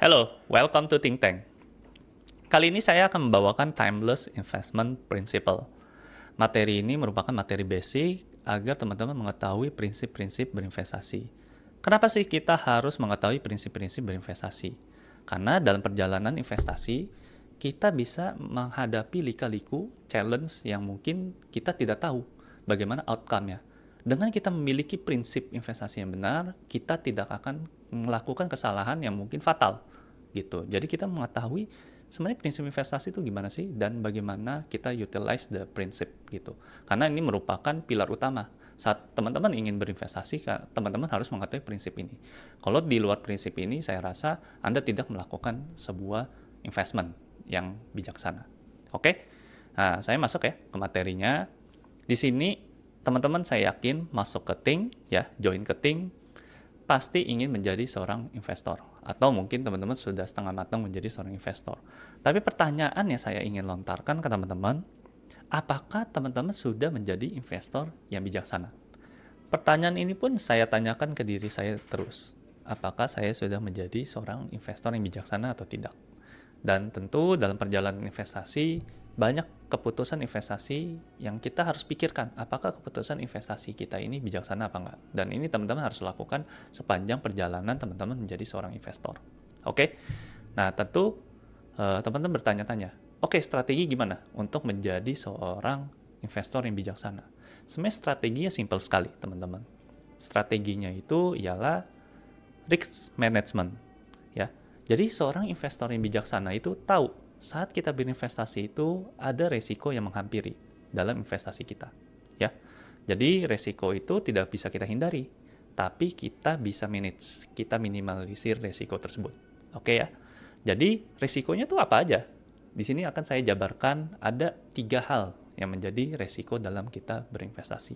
Halo, welcome to Think Tank. Kali ini saya akan membawakan Timeless Investment Principle. Materi ini merupakan materi basic agar teman-teman mengetahui prinsip-prinsip berinvestasi. Kenapa sih kita harus mengetahui prinsip-prinsip berinvestasi? Karena dalam perjalanan investasi, kita bisa menghadapi lika-liku challenge yang mungkin kita tidak tahu bagaimana outcome-nya. Dengan kita memiliki prinsip investasi yang benar, kita tidak akan melakukan kesalahan yang mungkin fatal gitu. Jadi kita mengetahui sebenarnya prinsip investasi itu gimana sih dan bagaimana kita utilize the prinsip gitu. Karena ini merupakan pilar utama. Saat teman-teman ingin berinvestasi, teman-teman harus mengetahui prinsip ini. Kalau di luar prinsip ini, saya rasa Anda tidak melakukan sebuah investment yang bijaksana. Oke? Nah, saya masuk ya ke materinya. Di sini teman-teman saya yakin masuk ke Think, ya, join ke Think, pasti ingin menjadi seorang investor. Atau mungkin teman-teman sudah setengah matang menjadi seorang investor. Tapi pertanyaan yang saya ingin lontarkan ke teman-teman, apakah teman-teman sudah menjadi investor yang bijaksana? Pertanyaan ini pun saya tanyakan ke diri saya terus. Apakah saya sudah menjadi seorang investor yang bijaksana atau tidak? Dan tentu dalam perjalanan investasi, banyak keputusan investasi yang kita harus pikirkan. Apakah keputusan investasi kita ini bijaksana apa enggak? Dan ini teman-teman harus lakukan sepanjang perjalanan teman-teman menjadi seorang investor. Oke? Nah, tentu teman-teman bertanya-tanya, oke, strategi gimana untuk menjadi seorang investor yang bijaksana? Sebenarnya strateginya simpel sekali, teman-teman. Strateginya itu ialah risk management, ya. Jadi seorang investor yang bijaksana itu tahu saat kita berinvestasi itu ada resiko yang menghampiri dalam investasi kita, ya. Jadi resiko itu tidak bisa kita hindari, tapi kita bisa manage, kita minimalisir resiko tersebut. Oke ya. Jadi resikonya itu apa aja? Di sini akan saya jabarkan ada 3 hal yang menjadi resiko dalam kita berinvestasi.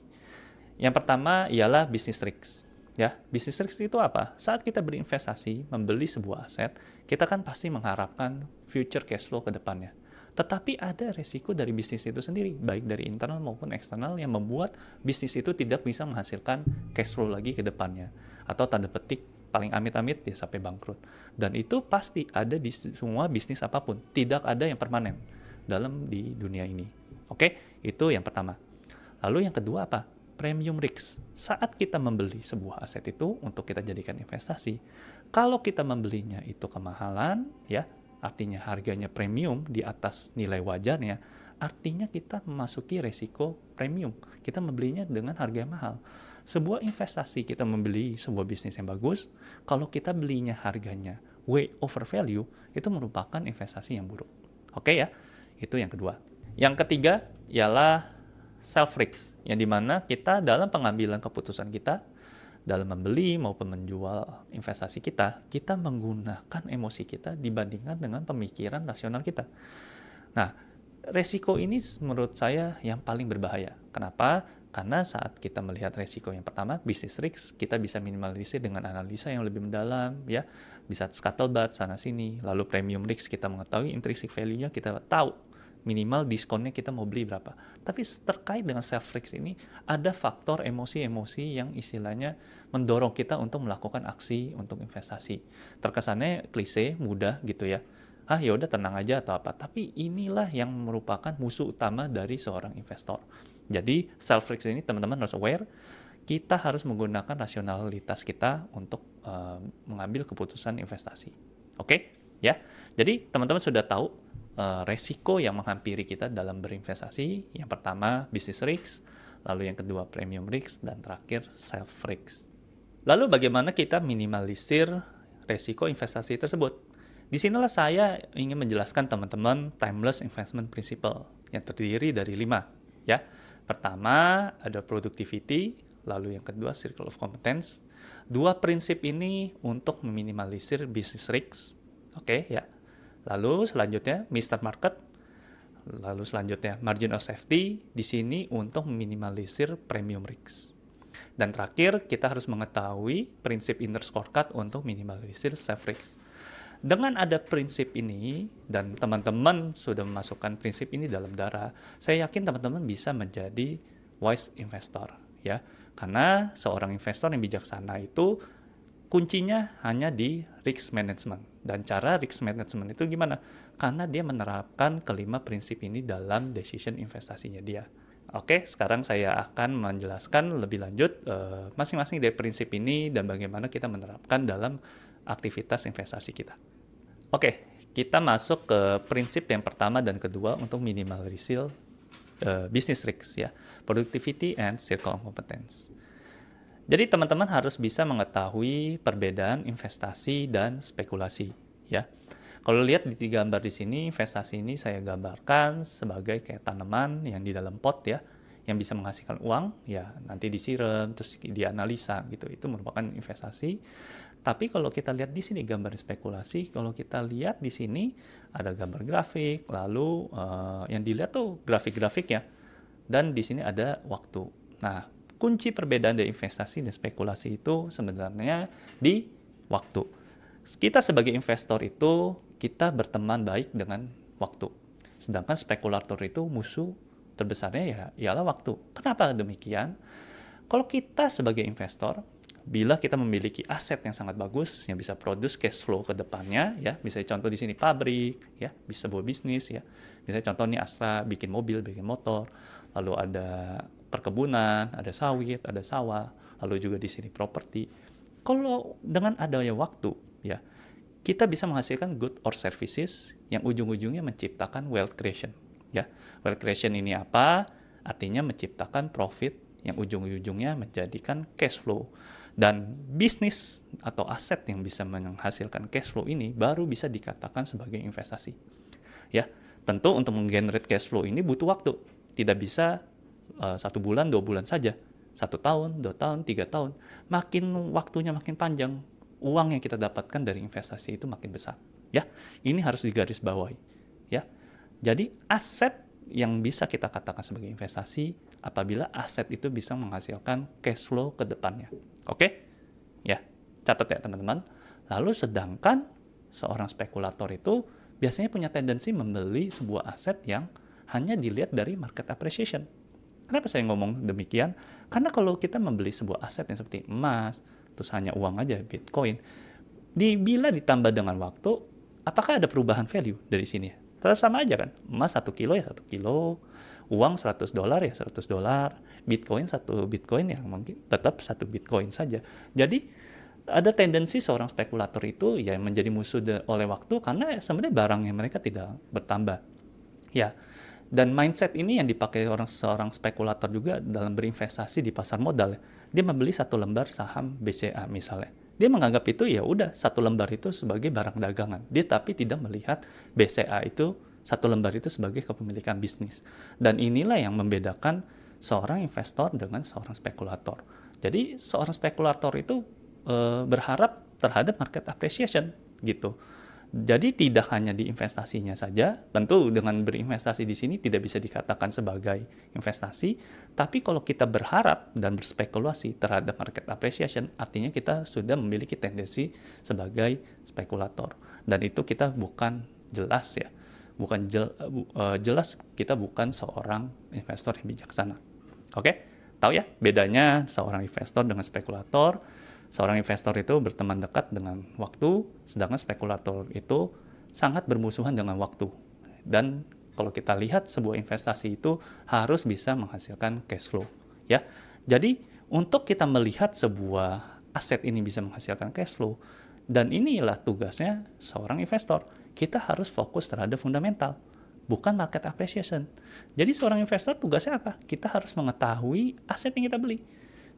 Yang pertama ialah business risk. Ya, bisnis risk itu apa? Saat kita berinvestasi, membeli sebuah aset, kita kan pasti mengharapkan future cash flow ke depannya. Tetapi ada resiko dari bisnis itu sendiri, baik dari internal maupun eksternal yang membuat bisnis itu tidak bisa menghasilkan cash flow lagi ke depannya. Atau tanda petik, paling amit-amit ya sampai bangkrut. Dan itu pasti ada di semua bisnis apapun. Tidak ada yang permanen di dunia ini. Oke, itu yang pertama. Lalu yang kedua apa? Premium risk. Saat kita membeli sebuah aset itu untuk kita jadikan investasi, kalau kita membelinya itu kemahalan, ya, artinya harganya premium di atas nilai wajarnya, artinya kita memasuki resiko premium. Kita membelinya dengan harga yang mahal. Sebuah investasi kita membeli sebuah bisnis yang bagus, kalau kita belinya harganya way over value, itu merupakan investasi yang buruk. Oke ya, itu yang kedua. Yang ketiga ialah self risk, yang dimana kita dalam pengambilan keputusan kita dalam membeli maupun menjual investasi kita menggunakan emosi kita dibandingkan dengan pemikiran rasional kita. Nah, resiko ini menurut saya yang paling berbahaya. Kenapa? Karena saat kita melihat resiko yang pertama, business risk, kita bisa minimalisir dengan analisa yang lebih mendalam, ya, bisa scuttlebutt sana sini. Lalu premium risk, kita mengetahui intrinsic value-nya, kita tahu minimal diskonnya kita mau beli berapa. Tapi terkait dengan self risk ini ada faktor emosi-emosi yang istilahnya mendorong kita untuk melakukan aksi untuk investasi. Terkesannya klise, mudah gitu ya. Ya udah tenang aja atau apa. Tapi inilah yang merupakan musuh utama dari seorang investor. Jadi self risk ini teman-teman harus aware. Kita harus menggunakan rasionalitas kita untuk mengambil keputusan investasi. Oke? Ya. Jadi teman-teman sudah tahu resiko yang menghampiri kita dalam berinvestasi. Yang pertama, business risk, lalu yang kedua, premium risk, dan terakhir, self risk. Lalu bagaimana kita minimalisir resiko investasi tersebut? Di sinilah saya ingin menjelaskan teman-teman timeless investment principle yang terdiri dari 5. Ya. Pertama, ada productivity, lalu yang kedua, circle of competence. 2 prinsip ini untuk meminimalisir business risk. Oke, ya. Lalu selanjutnya Mr. Market, lalu selanjutnya margin of safety, di sini untuk meminimalisir premium risk. Dan terakhir kita harus mengetahui prinsip inner scorecard untuk minimalisir self risk. Dengan ada prinsip ini dan teman-teman sudah memasukkan prinsip ini dalam darah, saya yakin teman-teman bisa menjadi wise investor, ya. Karena seorang investor yang bijaksana itu kuncinya hanya di risk management. Dan cara risk management itu gimana? Karena dia menerapkan kelima prinsip ini dalam decision investasinya dia. Oke, sekarang saya akan menjelaskan lebih lanjut masing-masing dari prinsip ini dan bagaimana kita menerapkan dalam aktivitas investasi kita. Oke, kita masuk ke prinsip yang pertama dan kedua untuk minimalisir business risk ya, productivity and circle of competence. Jadi teman-teman harus bisa mengetahui perbedaan investasi dan spekulasi ya. Kalau lihat di gambar di sini, investasi ini saya gambarkan sebagai kayak tanaman yang di dalam pot ya, yang bisa menghasilkan uang ya, nanti disiram terus dianalisa gitu. Itu merupakan investasi. Tapi kalau kita lihat di sini gambar spekulasi, kalau kita lihat di sini ada gambar grafik, lalu yang dilihat tuh grafik-grafik ya, dan di sini ada waktu. Nah, kunci perbedaan dari investasi dan spekulasi itu sebenarnya di waktu. Kita sebagai investor itu, kita berteman baik dengan waktu. Sedangkan spekulator itu musuh terbesarnya ya ialah waktu. Kenapa demikian? Kalau kita sebagai investor, bila kita memiliki aset yang sangat bagus yang bisa produce cash flow ke depannya ya, misalnya contoh di sini pabrik ya, bisa sebuah bisnis ya. Misalnya contoh nih Astra bikin mobil, bikin motor, lalu ada perkebunan, ada sawit, ada sawah, lalu juga di sini properti. Kalau dengan adanya waktu ya, kita bisa menghasilkan good or services yang ujung-ujungnya menciptakan wealth creation ya. Wealth creation ini apa? Artinya menciptakan profit yang ujung-ujungnya menjadikan cash flow. Dan bisnis atau aset yang bisa menghasilkan cash flow ini baru bisa dikatakan sebagai investasi. Ya, tentu untuk menggenerate cash flow ini butuh waktu. Tidak bisa 1 bulan, 2 bulan saja. 1 tahun, 2 tahun, 3 tahun. Makin waktunya makin panjang, uang yang kita dapatkan dari investasi itu makin besar. Ya, ini harus digarisbawahi. Ya, jadi aset yang bisa kita katakan sebagai investasi apabila aset itu bisa menghasilkan cash flow ke depannya. Oke? Ya, catat ya teman-teman. Lalu sedangkan seorang spekulator itu biasanya punya tendensi membeli sebuah aset yang hanya dilihat dari market appreciation. Kenapa saya ngomong demikian? Karena kalau kita membeli sebuah aset yang seperti emas, terus hanya uang aja, Bitcoin, bila ditambah dengan waktu, apakah ada perubahan value dari sini? Tetap sama aja kan? Emas 1 kilo ya 1 kilo, uang $100 ya $100, Bitcoin 1 Bitcoin ya mungkin tetap 1 Bitcoin saja. Jadi ada tendensi seorang spekulator itu ya menjadi musuh oleh waktu karena sebenarnya barangnya mereka tidak bertambah. Ya, dan mindset ini yang dipakai seorang spekulator juga dalam berinvestasi di pasar modal. Dia membeli 1 lembar saham BCA misalnya. Dia menganggap itu ya udah 1 lembar itu sebagai barang dagangan. Dia tapi tidak melihat BCA itu 1 lembar itu sebagai kepemilikan bisnis. Dan inilah yang membedakan seorang investor dengan seorang spekulator. Jadi seorang spekulator itu berharap terhadap market appreciation gitu. Jadi tidak hanya di investasinya saja, tentu dengan berinvestasi di sini tidak bisa dikatakan sebagai investasi, tapi kalau kita berharap dan berspekulasi terhadap market appreciation, artinya kita sudah memiliki tendensi sebagai spekulator. Dan itu kita bukan jelas ya, jelas kita bukan seorang investor yang bijaksana. Oke, tahu ya bedanya seorang investor dengan spekulator. Seorang investor itu berteman dekat dengan waktu, sedangkan spekulator itu sangat bermusuhan dengan waktu. Dan kalau kita lihat sebuah investasi itu harus bisa menghasilkan cash flow, ya. Jadi untuk kita melihat sebuah aset ini bisa menghasilkan cash flow, dan inilah tugasnya seorang investor. Kita harus fokus terhadap fundamental, bukan market appreciation. Jadi seorang investor tugasnya apa? Kita harus mengetahui aset yang kita beli.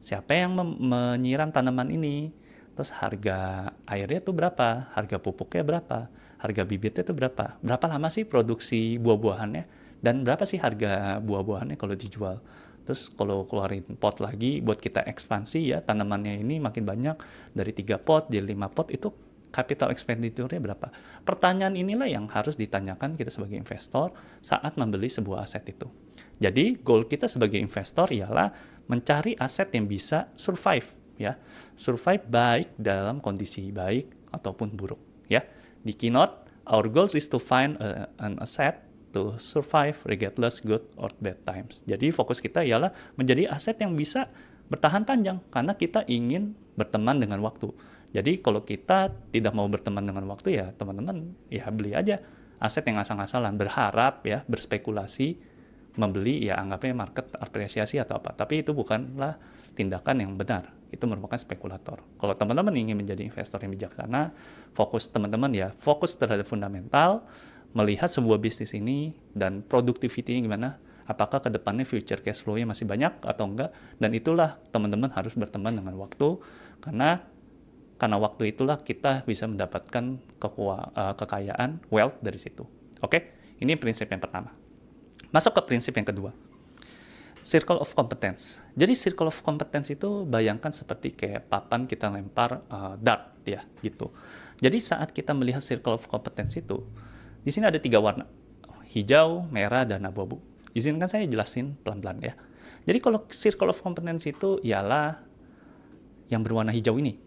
Siapa yang menyiram tanaman ini, terus harga airnya itu berapa, harga pupuknya berapa, harga bibitnya itu berapa lama sih produksi buah-buahannya, dan berapa sih harga buah-buahannya kalau dijual. Terus kalau keluarin pot lagi buat kita ekspansi ya, tanamannya ini makin banyak, dari 3 pot jadi 5 pot, itu capital expenditure-nya berapa. Pertanyaan inilah yang harus ditanyakan kita sebagai investor saat membeli sebuah aset itu. Jadi goal kita sebagai investor ialah mencari aset yang bisa survive ya. Survive baik dalam kondisi baik ataupun buruk ya. Di keynote, our goals is to find an asset to survive regardless good or bad times. Jadi fokus kita ialah menjadi aset yang bisa bertahan panjang karena kita ingin berteman dengan waktu. Jadi kalau kita tidak mau berteman dengan waktu, ya teman-teman ya beli aja aset yang asal-asalan, berharap ya, berspekulasi, membeli ya anggapnya market apresiasi atau apa. Tapi itu bukanlah tindakan yang benar. Itu merupakan spekulator. Kalau teman-teman ingin menjadi investor yang bijaksana, fokus teman-teman ya, fokus terhadap fundamental, melihat sebuah bisnis ini dan productivity-nya gimana, apakah ke depannya future cash flow-nya masih banyak atau enggak, dan itulah teman-teman harus berteman dengan waktu, karena waktu itulah kita bisa mendapatkan kekayaan, wealth dari situ. Oke? Ini prinsip yang pertama. Masuk ke prinsip yang kedua. Circle of competence. Jadi circle of competence itu bayangkan seperti kayak papan kita lempar dart ya gitu. Jadi saat kita melihat circle of competence itu, di sini ada 3 warna, hijau, merah, dan abu-abu. Izinkan saya jelasin pelan-pelan ya. Jadi kalau circle of competence itu ialah yang berwarna hijau ini.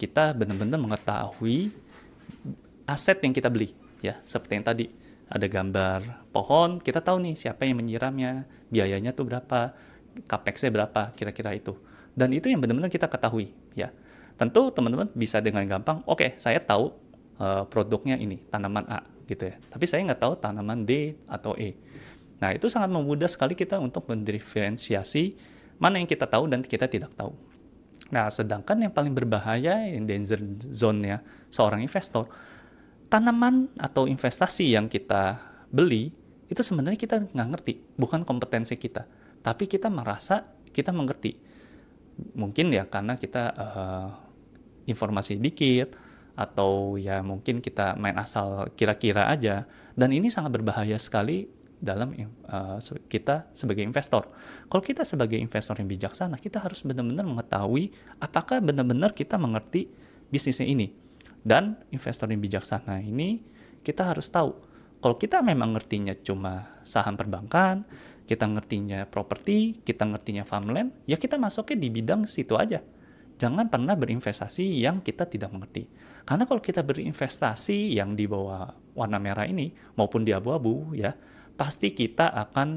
Kita benar-benar mengetahui aset yang kita beli ya, seperti yang tadi. Ada gambar pohon, kita tahu nih siapa yang menyiramnya, biayanya tuh berapa, capex-nya berapa, kira-kira itu. Dan itu yang benar-benar kita ketahui ya. Tentu teman-teman bisa dengan gampang, oke, saya tahu produknya ini, tanaman A gitu ya. Tapi saya nggak tahu tanaman D atau E. Nah, itu sangat memudah sekali kita untuk mendiferensiasi mana yang kita tahu dan kita tidak tahu. Nah, sedangkan yang paling berbahaya, yang danger zone-nya seorang investor, tanaman atau investasi yang kita beli, itu sebenarnya kita nggak ngerti, bukan kompetensi kita. Tapi kita merasa kita mengerti. Mungkin ya karena kita informasi dikit, atau ya mungkin kita main asal kira-kira aja, dan ini sangat berbahaya sekali dalam kita sebagai investor. Kalau kita sebagai investor yang bijaksana, kita harus benar-benar mengetahui apakah benar-benar kita mengerti bisnisnya ini. Dan investor yang bijaksana ini kita harus tahu, kalau kita memang ngertinya cuma saham perbankan, kita ngertinya properti, kita ngertinya farmland, ya kita masuknya di bidang situ aja. Jangan pernah berinvestasi yang kita tidak mengerti. Karena kalau kita berinvestasi yang di bawah warna merah ini maupun di abu-abu ya, pasti kita akan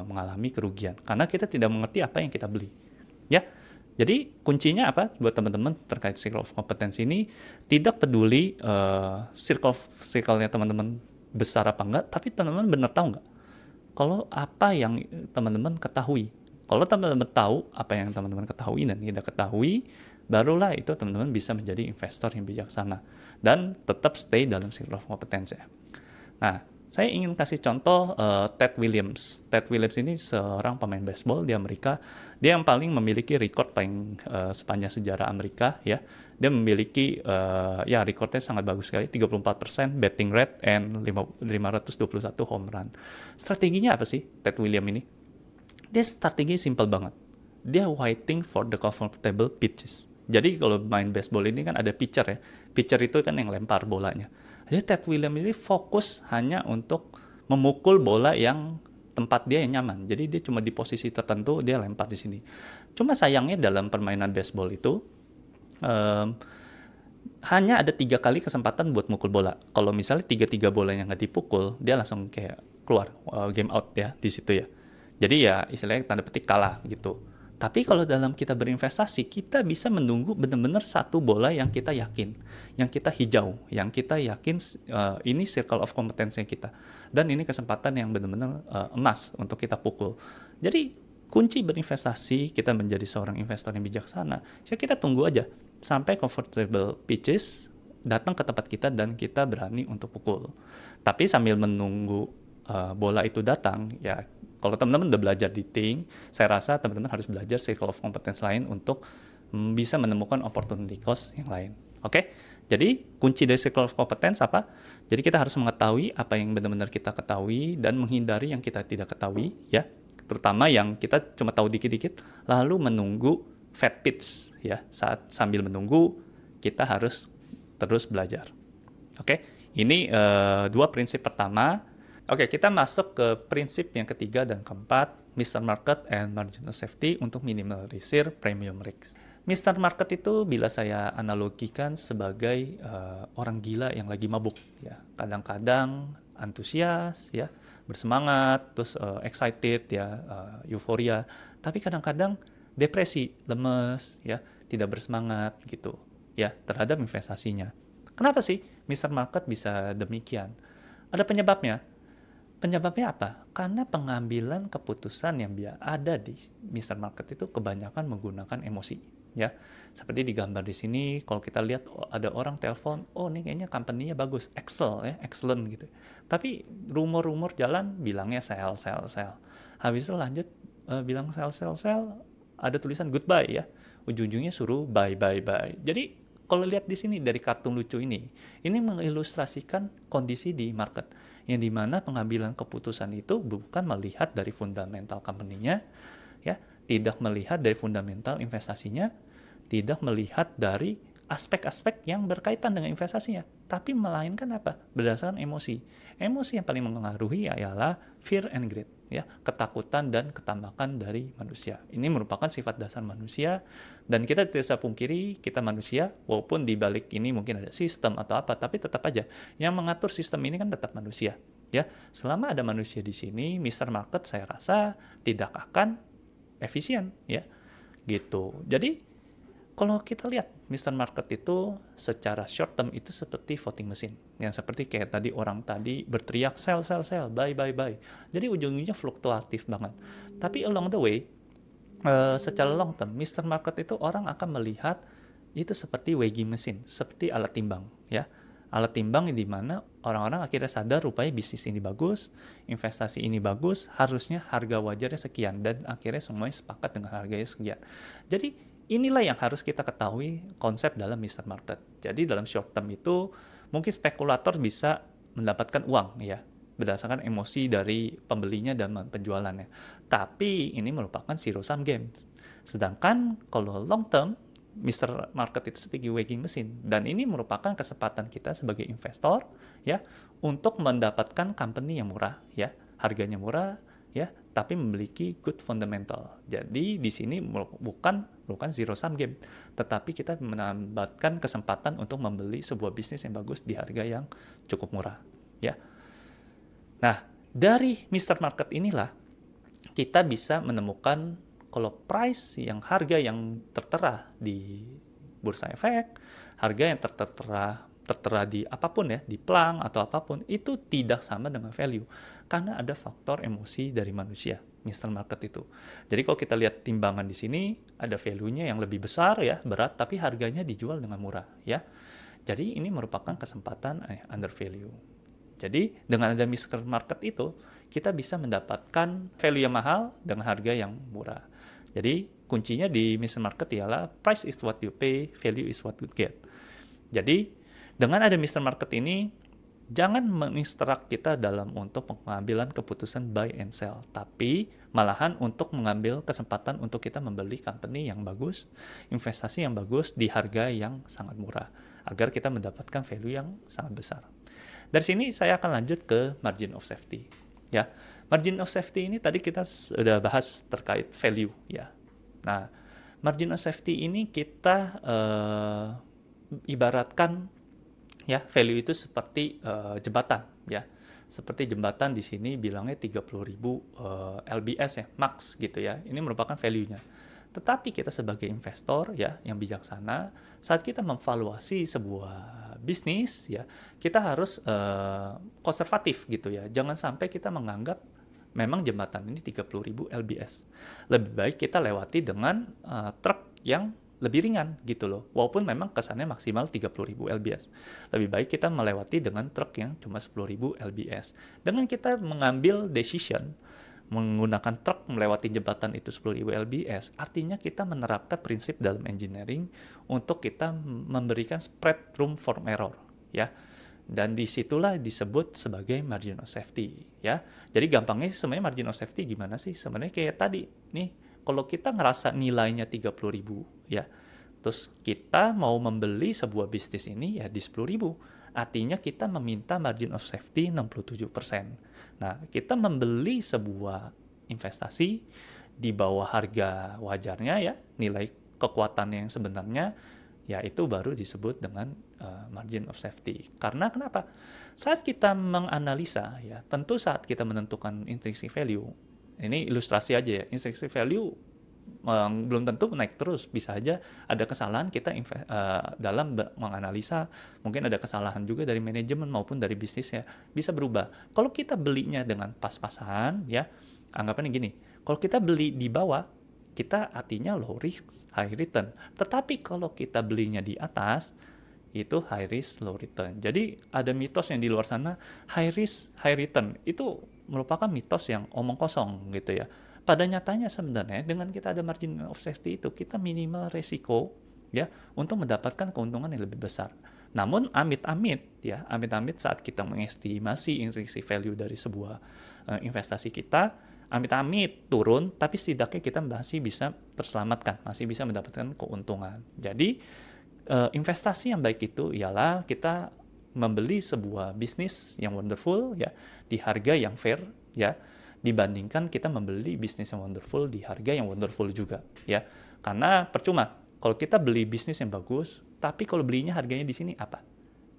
mengalami kerugian karena kita tidak mengerti apa yang kita beli. Ya. Jadi kuncinya apa buat teman-teman terkait circle of competence ini? Tidak peduli circle-nya teman-teman besar apa enggak, tapi teman-teman benar tahu nggak kalau apa yang teman-teman ketahui. Kalau teman-teman tahu apa yang teman-teman ketahui dan tidak ketahui, barulah itu teman-teman bisa menjadi investor yang bijaksana dan tetap stay dalam circle of competence ya. Nah, saya ingin kasih contoh Ted Williams. Ted Williams ini seorang pemain baseball di Amerika. Dia yang paling memiliki record paling sepanjang sejarah Amerika ya. Dia memiliki ya recordnya sangat bagus sekali, 34% betting rate and 521 home run. Strateginya apa sih Ted Williams ini? Dia strategi simple banget. Dia waiting for the comfortable pitches. Jadi kalau main baseball ini kan ada pitcher ya. Pitcher itu kan yang lempar bolanya. Jadi Ted Williams ini fokus hanya untuk memukul bola yang tempat dia yang nyaman. Jadi dia cuma di posisi tertentu dia lempar di sini. Cuma sayangnya dalam permainan baseball itu hanya ada 3 kali kesempatan buat mukul bola. Kalau misalnya 3 bolanya nggak dipukul, dia langsung kayak keluar game out ya di situ ya. Jadi ya istilahnya tanda petik kalah gitu. Tapi kalau dalam kita berinvestasi, kita bisa menunggu benar-benar satu bola yang kita yakin, yang kita hijau, yang kita yakin ini circle of competence kita. Dan ini kesempatan yang benar-benar emas untuk kita pukul. Jadi kunci berinvestasi, kita menjadi seorang investor yang bijaksana, ya kita tunggu aja sampai comfortable pitches datang ke tempat kita dan kita berani untuk pukul. Tapi sambil menunggu bola itu datang, ya kalau teman-teman udah belajar di Think, saya rasa teman-teman harus belajar circle of competence lain untuk bisa menemukan opportunity cost yang lain. Oke? Jadi kunci dari circle of competence apa? Jadi kita harus mengetahui apa yang benar-benar kita ketahui dan menghindari yang kita tidak ketahui, ya. Terutama yang kita cuma tahu dikit-dikit, lalu menunggu fat pitch, ya. Saat sambil menunggu kita harus terus belajar. Oke? Ini 2 prinsip pertama. Oke, kita masuk ke prinsip yang ketiga dan keempat, Mr. Market and Marginal Safety untuk minimalisir premium risk. Mr. Market itu bila saya analogikan sebagai orang gila yang lagi mabuk, ya. Kadang-kadang antusias, ya, bersemangat, terus excited, ya, euforia. Tapi kadang-kadang depresi, lemes, ya, tidak bersemangat gitu. ya terhadap investasinya. Kenapa sih Mr. Market bisa demikian? Ada penyebabnya. Penyebabnya apa? Karena pengambilan keputusan yang ada di Mr. Market itu kebanyakan menggunakan emosi, ya. Seperti digambar di sini, kalau kita lihat ada orang telepon, oh ini kayaknya company-nya bagus, excellent gitu. Tapi rumor-rumor jalan bilangnya sell. Habis itu lanjut bilang sell, ada tulisan goodbye ya. Ujung-ujungnya suruh buy. Jadi kalau lihat di sini dari kartun lucu ini mengilustrasikan kondisi di market yang dimana pengambilan keputusan itu bukan melihat dari fundamental company-nya, ya, tidak melihat dari fundamental investasinya, tidak melihat dari aspek-aspek yang berkaitan dengan investasinya, tapi melainkan apa? Berdasarkan emosi. Emosi yang paling mempengaruhi adalah fear and greed, ya, ketakutan dan ketambakan dari manusia. Ini merupakan sifat dasar manusia dan kita tidak bisa pungkiri kita manusia, walaupun di balik ini mungkin ada sistem atau apa, tapi tetap aja yang mengatur sistem ini kan tetap manusia, ya. Selama ada manusia di sini, Mr. Market saya rasa tidak akan efisien, ya. Gitu. Jadi kalau kita lihat Mr. Market itu secara short term itu seperti voting machine. Yang seperti kayak tadi orang tadi berteriak sell, buy. Jadi ujung-ujungnya fluktuatif banget. Tapi along the way, secara long term, Mr. Market itu orang akan melihat itu seperti weighing machine, seperti alat timbang, ya. Alat timbang di mana orang-orang akhirnya sadar rupanya bisnis ini bagus, investasi ini bagus, harusnya harga wajarnya sekian, dan akhirnya semuanya sepakat dengan harganya sekian. Jadi inilah yang harus kita ketahui konsep dalam Mr. Market. Jadi dalam short term itu mungkin spekulator bisa mendapatkan uang, ya, berdasarkan emosi dari pembelinya dan penjualannya. Tapi ini merupakan zero sum game. Sedangkan kalau long term, Mr. Market itu sebagai weighing machine, dan ini merupakan kesempatan kita sebagai investor, ya, untuk mendapatkan company yang murah, ya, harganya murah, ya, tapi memiliki good fundamental. Jadi di sini bukan zero sum game, tetapi kita menambahkan kesempatan untuk membeli sebuah bisnis yang bagus di harga yang cukup murah, ya. Nah, dari Mr. Market inilah kita bisa menemukan kalau price yang harga yang tertera di Bursa Efek, harga yang tertera di apapun ya, di Plank atau apapun, itu tidak sama dengan value. Karena ada faktor emosi dari manusia, Mr. Market itu. Jadi kalau kita lihat timbangan di sini, ada value-nya yang lebih besar ya, berat, tapi harganya dijual dengan murah ya. Jadi ini merupakan kesempatan under value. Jadi dengan ada Mr. Market itu, kita bisa mendapatkan value yang mahal dengan harga yang murah. Jadi kuncinya di Mr. Market ialah price is what you pay, value is what you get. Jadi dengan ada Mr. Market ini, jangan menginstruct kita dalam untuk pengambilan keputusan buy and sell, tapi malahan untuk mengambil kesempatan untuk kita membeli company yang bagus, investasi yang bagus di harga yang sangat murah, agar kita mendapatkan value yang sangat besar. Dari sini saya akan lanjut ke margin of safety. Ya, margin of safety ini tadi kita sudah bahas terkait value ya. Nah, margin of safety ini kita ibaratkan ya, value itu seperti jembatan ya. Seperti jembatan di sini bilangnya 30.000 LBS ya, max gitu ya. Ini merupakan value-nya. Tetapi kita sebagai investor ya yang bijaksana, saat kita memvaluasi sebuah bisnis ya, kita harus konservatif gitu ya. Jangan sampai kita menganggap memang jembatan ini 30.000 LBS. Lebih baik kita lewati dengan truk yang lebih ringan gitu loh. Walaupun memang kesannya maksimal 30.000 LBS. Lebih baik kita melewati dengan truk yang cuma 10.000 LBS. Dengan kita mengambil decision menggunakan truk melewati jembatan itu 10.000 LBS, artinya kita menerapkan prinsip dalam engineering untuk kita memberikan spread room for error ya. Dan disitulah disebut sebagai margin of safety ya. Jadi gampangnya sebenarnya margin of safety gimana sih? Sebenarnya kayak tadi nih, kalau kita ngerasa nilainya 30.000 ya, terus kita mau membeli sebuah bisnis ini ya di 10.000, artinya kita meminta margin of safety 67%. Nah, kita membeli sebuah investasi di bawah harga wajarnya ya, nilai kekuatannya yang sebenarnya, ya itu baru disebut dengan margin of safety. Karena kenapa? Saat kita menganalisa ya, tentu saat kita menentukan intrinsic value, ini ilustrasi aja ya, intrinsic value belum tentu naik terus, bisa aja ada kesalahan kita dalam menganalisa, mungkin ada kesalahan juga dari manajemen maupun dari bisnisnya, bisa berubah. Kalau kita belinya dengan pas-pasan, ya, anggapannya gini, kalau kita beli di bawah, kita artinya low risk, high return. Tetapi kalau kita belinya di atas, itu high risk, low return. Jadi ada mitos yang di luar sana, high risk, high return. Itu merupakan mitos yang omong kosong gitu ya. Pada nyatanya sebenarnya dengan kita ada margin of safety itu, kita minimal resiko ya untuk mendapatkan keuntungan yang lebih besar. Namun amit-amit ya, amit-amit saat kita mengestimasi intrinsic value dari sebuah investasi kita, amit-amit turun, tapi setidaknya kita masih bisa terselamatkan, masih bisa mendapatkan keuntungan. Jadi investasi yang baik itu ialah kita membeli sebuah bisnis yang wonderful ya di harga yang fair ya, dibandingkan kita membeli bisnis yang wonderful di harga yang wonderful juga ya. Karena percuma kalau kita beli bisnis yang bagus, tapi kalau belinya harganya di sini apa?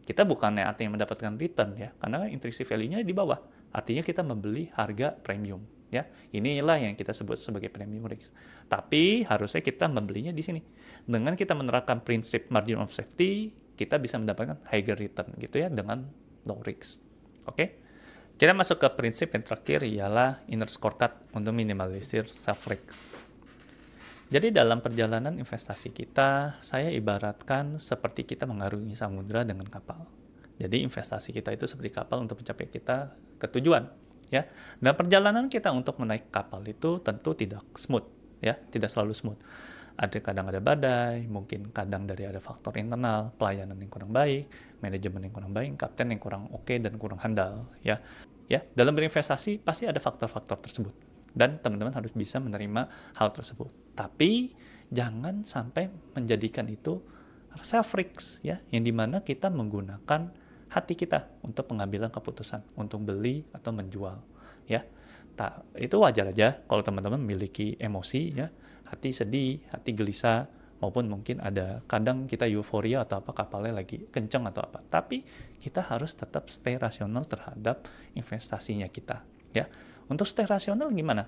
Kita bukannya artinya mendapatkan return ya, karena intrinsic value-nya di bawah. Artinya kita membeli harga premium ya. Inilah yang kita sebut sebagai premium risk. Tapi harusnya kita membelinya di sini. Dengan kita menerapkan prinsip margin of safety, kita bisa mendapatkan higher return gitu ya dengan low risk. Oke? Kita masuk ke prinsip yang terakhir ialah inner scorecard untuk minimalisir self risk. Jadi dalam perjalanan investasi kita, saya ibaratkan seperti kita mengarungi samudra dengan kapal. Jadi investasi kita itu seperti kapal untuk mencapai kita ke tujuan, ya. Dan perjalanan kita untuk menaik kapal itu tentu tidak smooth, ya, tidak selalu smooth. Kadang ada badai, mungkin kadang dari ada faktor internal, pelayanan yang kurang baik, manajemen yang kurang baik, kapten yang kurang oke dan kurang handal, ya. Ya, dalam berinvestasi pasti ada faktor-faktor tersebut. Dan teman-teman harus bisa menerima hal tersebut. Tapi jangan sampai menjadikan itu self risk ya, yang dimana kita menggunakan hati kita untuk pengambilan keputusan untuk beli atau menjual ya. Itu wajar aja kalau teman-teman memiliki emosi ya, hati sedih, hati gelisah, maupun mungkin ada kadang kita euforia atau apa, kapalnya lagi kenceng atau apa. Tapi kita harus tetap stay rasional terhadap investasinya kita ya. Untuk stay rasional gimana?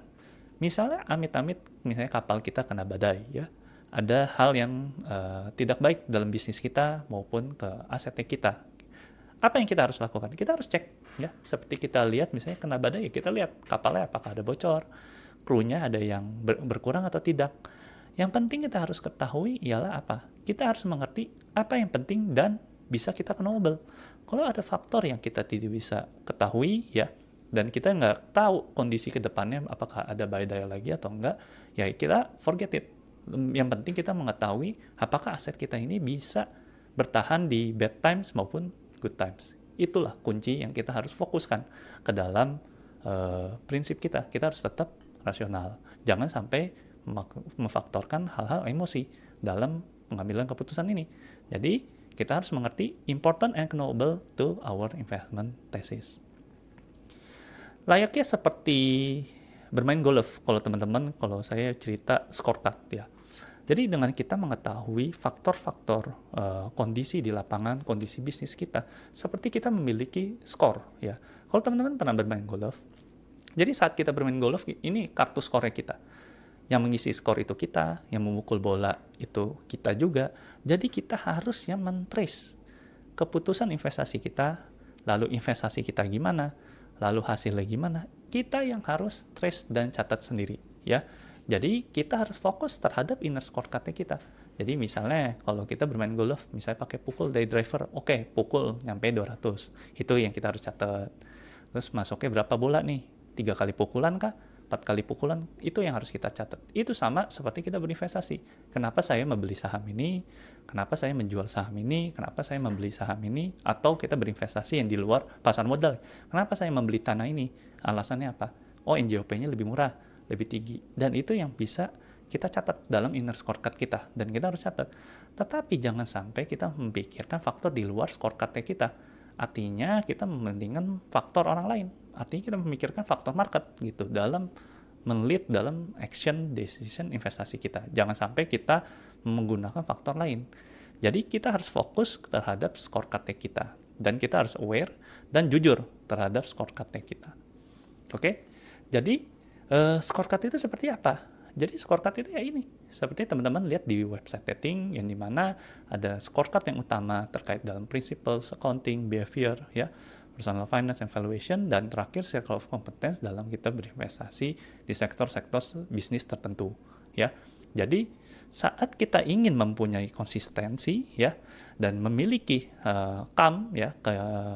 Misalnya amit-amit, misalnya kapal kita kena badai ya, ada hal yang tidak baik dalam bisnis kita maupun ke asetnya kita. Apa yang kita harus lakukan? Kita harus cek ya, seperti kita lihat misalnya kena badai, ya kita lihat kapalnya apakah ada bocor, krunya ada yang berkurang atau tidak. Yang penting kita harus ketahui ialah apa? Kita harus mengerti apa yang penting dan bisa kita knowable. Kalau ada faktor yang kita tidak bisa ketahui ya, dan kita nggak tahu kondisi ke depannya apakah ada badai lagi atau enggak, ya kita forget it. Yang penting kita mengetahui apakah aset kita ini bisa bertahan di bad times maupun good times. Itulah kunci yang kita harus fokuskan ke dalam prinsip kita. Kita harus tetap rasional. Jangan sampai memfaktorkan hal-hal emosi dalam pengambilan keputusan ini. Jadi kita harus mengerti important and knowable to our investment thesis. Layaknya seperti bermain golf, kalau teman-teman, kalau saya cerita scorecard ya. Jadi dengan kita mengetahui faktor-faktor kondisi di lapangan, kondisi bisnis kita, seperti kita memiliki skor ya. Kalau teman-teman pernah bermain golf, jadi saat kita bermain golf, ini kartu skornya kita. Yang mengisi skor itu kita, yang memukul bola itu kita juga. Jadi kita harus yang men-trace keputusan investasi kita, lalu investasi kita gimana, lalu hasilnya gimana, kita yang harus trace dan catat sendiri ya. Jadi kita harus fokus terhadap inner scorecard-nya kita. Jadi misalnya kalau kita bermain golf, misalnya pakai pukul dari driver, oke, pukul nyampe 200, itu yang kita harus catat. Terus masuknya berapa bola nih, 3 kali pukulan kah, 4 kali pukulan, itu yang harus kita catat. Itu sama seperti kita berinvestasi. Kenapa saya membeli saham ini, kenapa saya menjual saham ini, kenapa saya membeli saham ini, atau kita berinvestasi yang di luar pasar modal. Kenapa saya membeli tanah ini, alasannya apa? Oh, NJOP-nya lebih murah, lebih tinggi. Dan itu yang bisa kita catat dalam inner scorecard kita. Dan kita harus catat. Tetapi jangan sampai kita memikirkan faktor di luar scorecard kita. Artinya kita mementingkan faktor orang lain. Artinya kita memikirkan faktor market gitu dalam men-lead dalam action decision investasi kita. Jangan sampai kita menggunakan faktor lain. Jadi kita harus fokus terhadap scorecard kita. Dan kita harus aware dan jujur terhadap scorecard kita. Oke? Jadi scorecard itu seperti apa? Jadi scorecard itu ya ini, seperti teman-teman lihat di website Dating, yang dimana ada scorecard yang utama terkait dalam principles, accounting, behavior, ya, personal finance and valuation, dan terakhir circle of competence dalam kita berinvestasi di sektor-sektor bisnis tertentu, ya. Jadi saat kita ingin mempunyai konsistensi, ya, dan memiliki ya,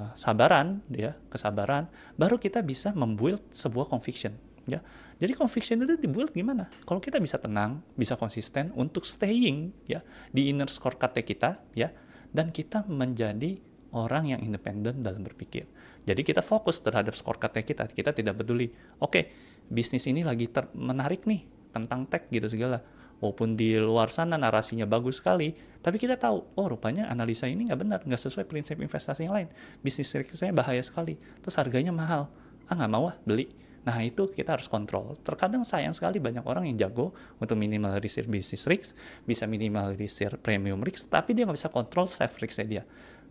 kesabaran, baru kita bisa membuild sebuah conviction, ya. Jadi conviction itu dibuild gimana? Kalau kita bisa tenang, bisa konsisten untuk staying, ya, di inner scorecard kita, ya, dan kita menjadi orang yang independen dalam berpikir. Jadi kita fokus terhadap scorecard kita tidak peduli, oke, bisnis ini lagi menarik nih tentang tech gitu segala. Walaupun di luar sana narasinya bagus sekali, tapi kita tahu, oh rupanya analisa ini nggak benar, nggak sesuai prinsip investasi yang lain. Bisnis risknya bahaya sekali, terus harganya mahal. Nggak mau beli. Nah itu kita harus kontrol. Terkadang sayang sekali banyak orang yang jago untuk minimalisir bisnis risk, bisa minimalisir premium risk, tapi dia nggak bisa kontrol self risknya dia.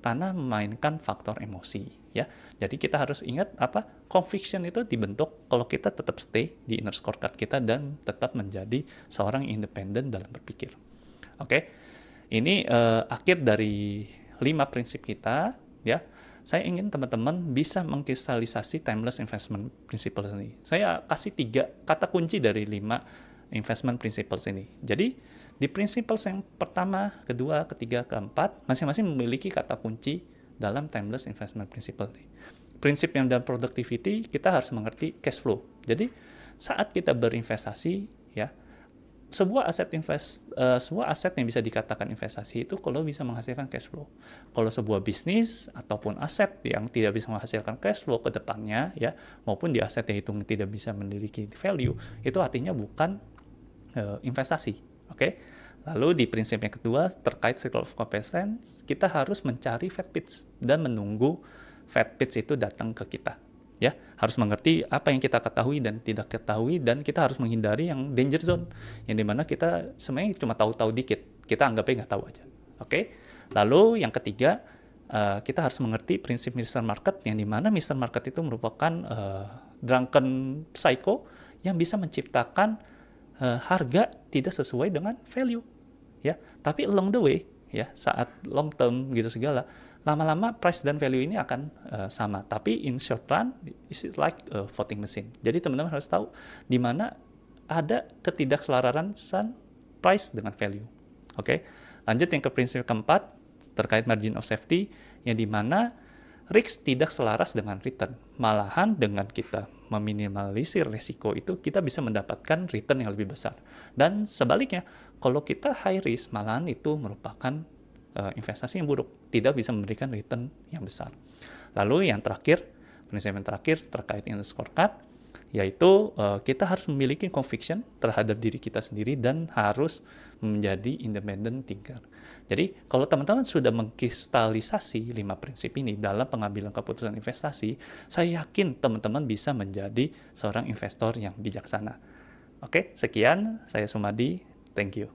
Karena memainkan faktor emosi, ya. Jadi kita harus ingat conviction itu dibentuk kalau kita tetap stay di inner scorecard kita dan tetap menjadi seorang independen dalam berpikir. Oke. Ini akhir dari 5 prinsip kita, ya. Saya ingin teman-teman bisa mengkristalisasi timeless investment principles ini. Saya kasih 3 kata kunci dari 5 investment principles ini. Jadi di principles yang pertama, kedua, ketiga, keempat, masing-masing memiliki kata kunci dalam timeless investment principle. Prinsip yang dalam productivity, kita harus mengerti cash flow. Jadi, saat kita berinvestasi, ya, sebuah aset yang bisa dikatakan investasi itu kalau bisa menghasilkan cash flow. Kalau sebuah bisnis ataupun aset yang tidak bisa menghasilkan cash flow ke depannya, ya, maupun di aset yang hitung tidak bisa memiliki value, itu artinya bukan investasi. Oke. Lalu di prinsip yang kedua terkait circle of competence, kita harus mencari fat pitch dan menunggu fat pitch itu datang ke kita. Ya, harus mengerti apa yang kita ketahui dan tidak ketahui, dan kita harus menghindari yang danger zone, yang dimana kita sebenarnya cuma tahu-tahu dikit, kita anggapnya nggak tahu aja. Oke. Lalu yang ketiga, kita harus mengerti prinsip Mr. Market, yang dimana Mr. Market itu merupakan drunken psycho yang bisa menciptakan harga tidak sesuai dengan value, ya. Tapi along the way, ya, saat long term gitu segala, lama-lama price dan value ini akan sama. Tapi in short run, it's like a voting machine. Jadi teman-teman harus tahu di mana ada ketidakselarasan price dengan value. Oke. Lanjut yang ke prinsip keempat terkait margin of safety, yang dimana risk tidak selaras dengan return. Malahan dengan kita meminimalisir resiko itu, kita bisa mendapatkan return yang lebih besar. Dan sebaliknya, kalau kita high risk, malahan itu merupakan investasi yang buruk, tidak bisa memberikan return yang besar. Lalu yang terakhir, prinsip yang terakhir terkait inner scorecard, yaitu kita harus memiliki conviction terhadap diri kita sendiri dan harus menjadi independent thinker. Jadi kalau teman-teman sudah mengkristalisasi 5 prinsip ini dalam pengambilan keputusan investasi, saya yakin teman-teman bisa menjadi seorang investor yang bijaksana. Oke, sekian, saya Sumadi, thank you.